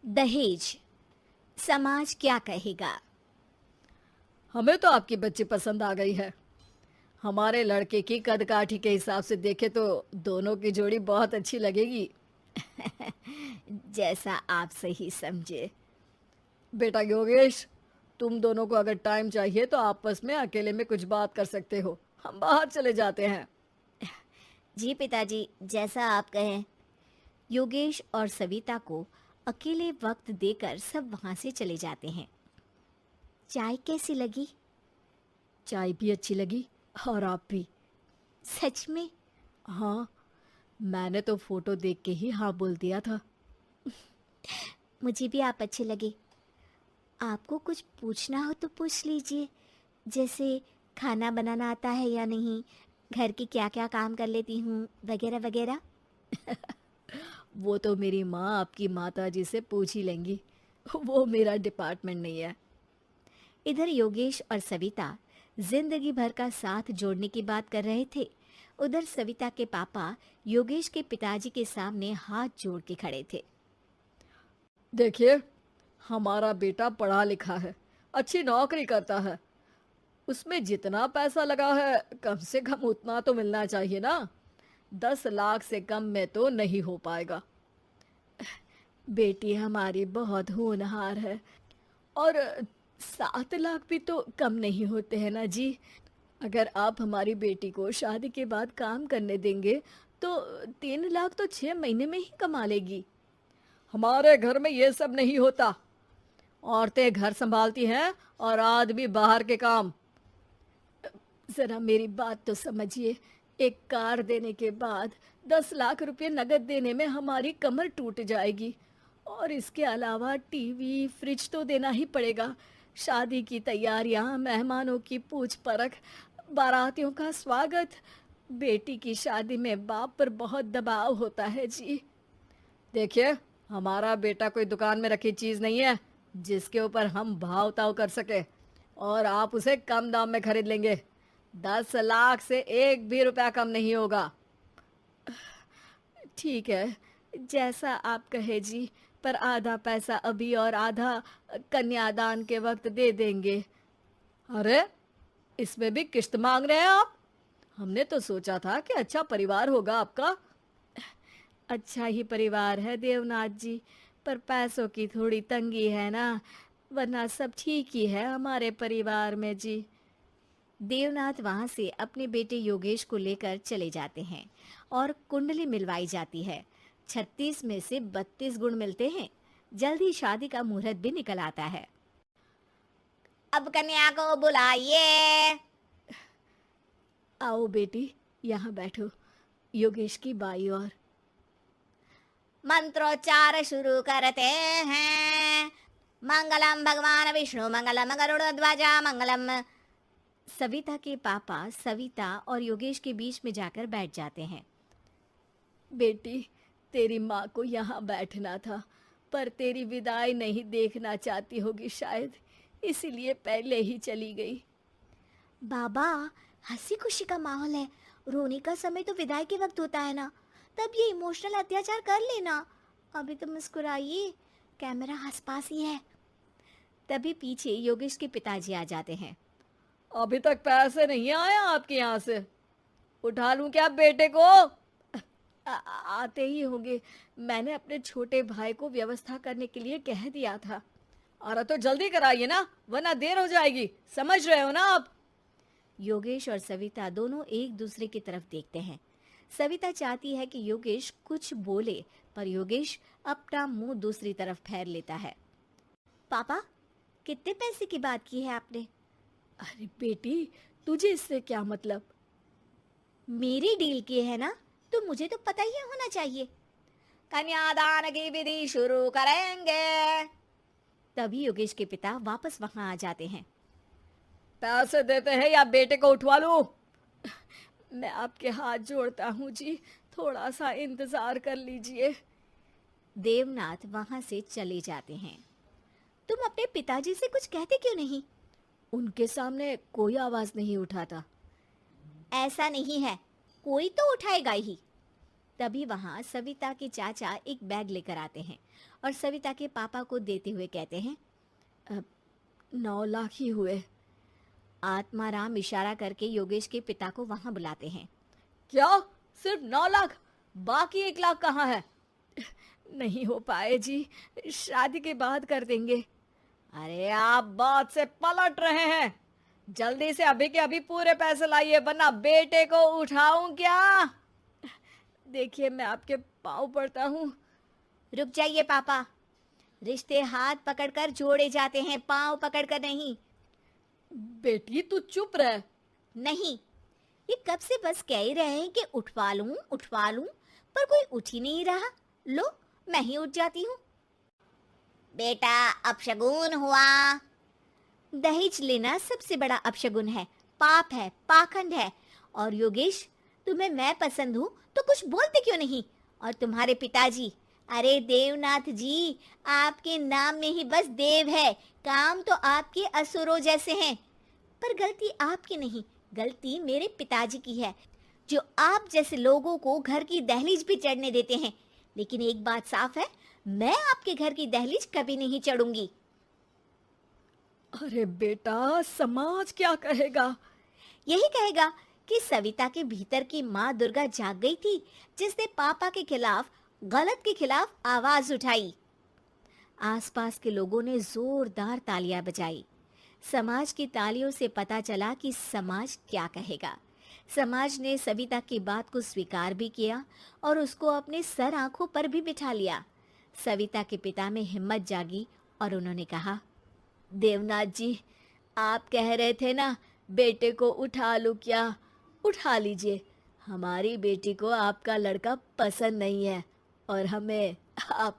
दहेज, समाज क्या कहेगा? हमें तो आपकी बच्ची पसंद आ गई है। हमारे लड़के की कद काठी के हिसाब से देखे तो दोनों की जोड़ी बहुत अच्छी लगेगी। जैसा आप सही समझे। बेटा योगेश, तुम दोनों को अगर टाइम चाहिए तो आपस में अकेले में कुछ बात कर सकते हो। हम बाहर चले जाते हैं। जी पिताजी, जैसा आप कहें। योगेश और सविता को अकेले वक्त देकर सब वहां से चले जाते हैं। चाय कैसी लगी? चाय भी अच्छी लगी और आप भी। सच में? हाँ, मैंने तो फोटो देख के ही हाँ बोल दिया था। मुझे भी आप अच्छे लगे। आपको कुछ पूछना हो तो पूछ लीजिए, जैसे खाना बनाना आता है या नहीं, घर के क्या क्या काम कर लेती हूँ, वगैरह वगैरह। वो तो मेरी माँ आपकी माता जी से पूछ ही लेंगी। वो मेरा डिपार्टमेंट नहीं है। इधर योगेश और सविता जिंदगी भर का साथ जोड़ने की बात कर रहे थे। उधर सविता के पापा योगेश के पिताजी के सामने हाथ जोड़ के खड़े थे। देखिए, हमारा बेटा पढ़ा लिखा है, अच्छी नौकरी करता है। उसमें जितना पैसा लगा है कम से कम उतना तो मिलना चाहिए ना। 10 लाख से कम में तो नहीं हो पाएगा। बेटी हमारी बहुत होनहार है और 7 लाख भी तो कम नहीं होते हैं ना जी। अगर आप हमारी बेटी को शादी के बाद काम करने देंगे तो 3 लाख तो 6 महीने में ही कमा लेगी। हमारे घर में ये सब नहीं होता। औरतें घर संभालती हैं और आदमी बाहर के काम। जरा मेरी बात तो समझिए। एक कार देने के बाद 10 लाख रुपए नगद देने में हमारी कमर टूट जाएगी। और इसके अलावा टीवी फ्रिज तो देना ही पड़ेगा। शादी की तैयारियां, मेहमानों की पूछ परख, बारातियों का स्वागत। बेटी की शादी में बाप पर बहुत दबाव होता है जी। देखिए, हमारा बेटा कोई दुकान में रखी चीज नहीं है जिसके ऊपर हम भाव ताव कर सके और आप उसे कम दाम में खरीद लेंगे। 10 लाख से एक भी रुपया कम नहीं होगा। ठीक है, जैसा आप कहे जी, पर आधा पैसा अभी और आधा कन्यादान के वक्त दे देंगे। अरे, इसमें भी किश्त मांग रहे हैं आप? हमने तो सोचा था कि अच्छा परिवार होगा आपका। अच्छा ही परिवार है देवनाथ जी, पर पैसों की थोड़ी तंगी है ना, वरना सब ठीक ही है हमारे परिवार में जी। देवनाथ वहां से अपने बेटे योगेश को लेकर चले जाते हैं और कुंडली मिलवाई जाती है। 36 में से 32 गुण मिलते हैं। जल्द ही शादी का मुहूर्त भी निकल आता है। अब कन्या को बुलाइए। आओ बेटी, यहाँ बैठो, योगेश की बाई और। मंत्रोच्चार शुरू करते हैं। मंगलम भगवान विष्णु मंगलम गरुड़ध्वजा मंगलम। सविता के पापा सविता और योगेश के बीच में जाकर बैठ जाते हैं। बेटी, तेरी माँ को यहाँ बैठना था, पर तेरी विदाई नहीं देखना चाहती होगी शायद, इसीलिए पहले ही चली गई। बाबा, हंसी खुशी का माहौल है। रोने का समय तो विदाई के वक्त होता है ना, तब ये इमोशनल अत्याचार कर लेना। अभी तो मुस्कुराइए, कैमरा आसपास ही है। तभी पीछे योगेश के पिताजी आ जाते हैं। अभी तक पैसे नहीं आए आपके यहाँ से? उठा लूं क्या बेटे को? आते ही होंगे। मैंने अपने छोटे भाई को व्यवस्था करने के लिए कह दिया था। अरे तो जल्दी कराइए ना, वरना देर हो जाएगी। समझ रहे हो ना आप? योगेश और सविता दोनों एक दूसरे की तरफ देखते हैं। सविता चाहती है कि योगेश कुछ बोले, पर योगेश अपना मुंह दूसरी तरफ फेर लेता है। पापा, कितने पैसे की बात की है आपने? अरे बेटी, तुझे इससे क्या मतलब? मेरी डील की है ना, तो मुझे तो पता ही होना चाहिए। कन्यादान की विधि शुरू करेंगे। तभी योगेश के पिता वापस वहां आ जाते हैं। पैसे देते हैं या बेटे को उठवा लूं? मैं आपके हाथ जोड़ता हूँ जी, थोड़ा सा इंतजार कर लीजिए। देवनाथ वहां से चले जाते हैं। तुम अपने पिताजी से कुछ कहते क्यों नहीं? उनके सामने कोई आवाज नहीं उठाता। ऐसा नहीं है, कोई तो उठाएगा ही। तभी वहां सविता के चाचा एक बैग लेकर आते हैं और सविता के पापा को देते हुए कहते हैं। 9 लाख ही हुए। आत्माराम इशारा करके योगेश के पिता को वहां बुलाते हैं। क्या? सिर्फ 9 लाख? बाकी 1 लाख कहाँ है? नहीं हो पाए जी, शादी के बाद कर देंगे। अरे आप बात से पलट रहे हैं। जल्दी से अभी के अभी पूरे पैसे लाइए, वरना बेटे को उठाऊं क्या? देखिए मैं आपके पाँव पड़ता हूँ। रुक जाइए पापा, रिश्ते हाथ पकड़कर जोड़े जाते हैं, पांव पकड़कर नहीं। बेटी तू चुप रह। नहीं, ये कब से बस कह ही रहे हैं कि उठवा लूं, पर कोई उठ ही नहीं रहा। लो, मैं ही उठ जाती हूँ। बेटा, अपशगुन हुआ। दहेज लेना सबसे बड़ा अपशगुन है, पाप है, पाखंड है। और योगेश, तुम्हें मैं पसंद हूँ तो कुछ बोलते क्यों नहीं? और तुम्हारे पिताजी, अरे देवनाथ जी, आपके नाम में ही बस देव है, काम तो आपके असुरों जैसे हैं। पर गलती आपकी नहीं, गलती मेरे पिताजी की है, जो आप जैसे लोगों को घर की दहलीज भी चढ़ने देते हैं। लेकिन एक बात साफ है, मैं आपके घर की दहलीज कभी नहीं चढ़ूंगी। अरे बेटा, समाज क्या कहेगा? यही कहेगा कि सविता के भीतर की माँ दुर्गा जाग गई थी, जिसने पापा के खिलाफ, गलत के खिलाफ आवाज उठाई। आसपास के लोगों ने जोरदार तालियां बजाई। समाज की तालियों से पता चला कि समाज क्या कहेगा। समाज ने सविता की बात को स्वीकार भी किया और उसको अपने सर आंखों पर भी बिठा लिया। सविता के पिता में हिम्मत जागी और उन्होंने कहा, देवनाथ जी, आप कह रहे थे ना बेटे को उठा लूं क्या? उठा लीजिए। हमारी बेटी को आपका लड़का पसंद नहीं है और हमें आप